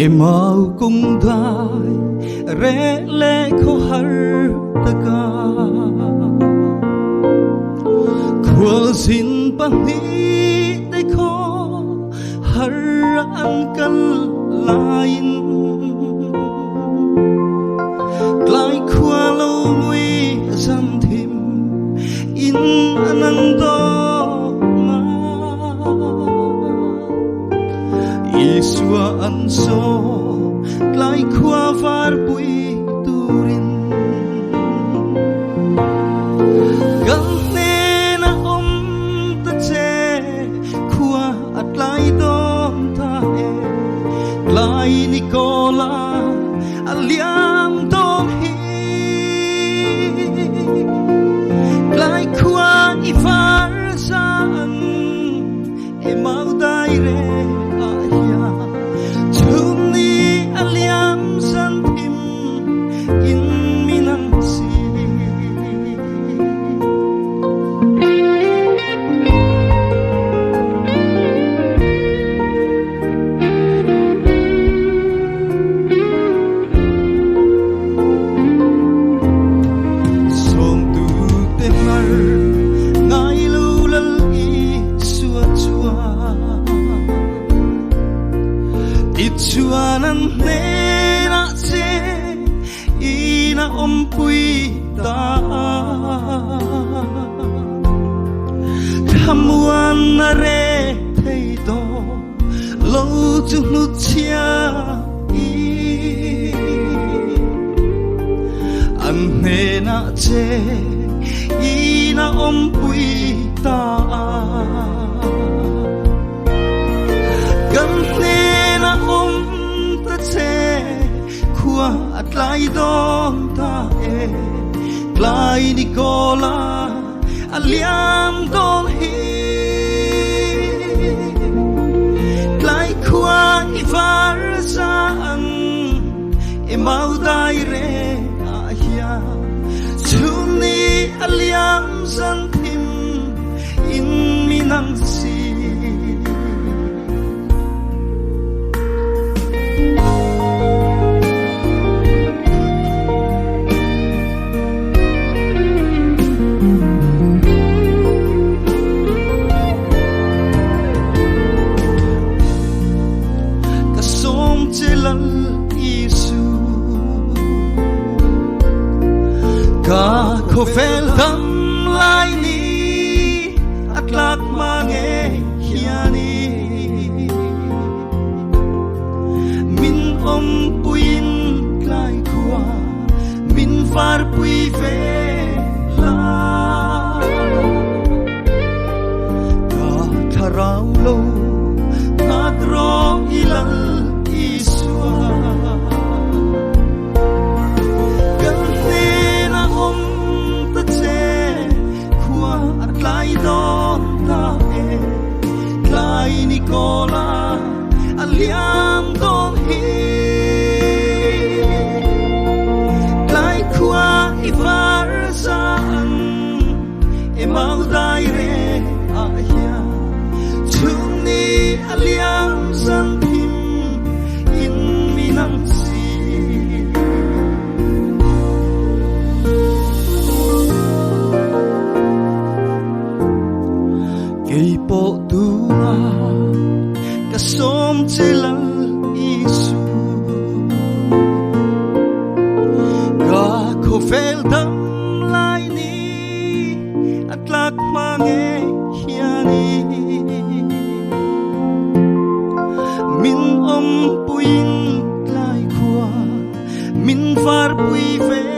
mau cung đai rẽ lẽ khô har taka khua xin bằng hi để khó har an kan lain lại khua lâu nguy dâm thìm in anang do ma Isua an so lại khua var bui turin gan ne na ta che khua at lai don ta e lai Nicola aliam dom hi lai khua I var san e mau dai re chuanan ne na che ina pui ta thamuan na re thei do lo chu nu chia I an ne na che ina pui ta gan ne na ta che khua at lai don ta e lai Nicola aliam dong hi lai khua I var san e mau dai re a hia chuni aliam san thim in minang si ka ko fel dam lai ni at lak mange hiani min puin klai khua min far pui ve la ka tharau lo agro ilal iswa lai don ta e lai Nicola aliam dong hi lai khua I var san e mau dai re a hia chuni aliam san thim in minang si kei po tua ka som chelal isu ka ko fel dam lai ni at lak mange hiani min puin lai khua min var pui ve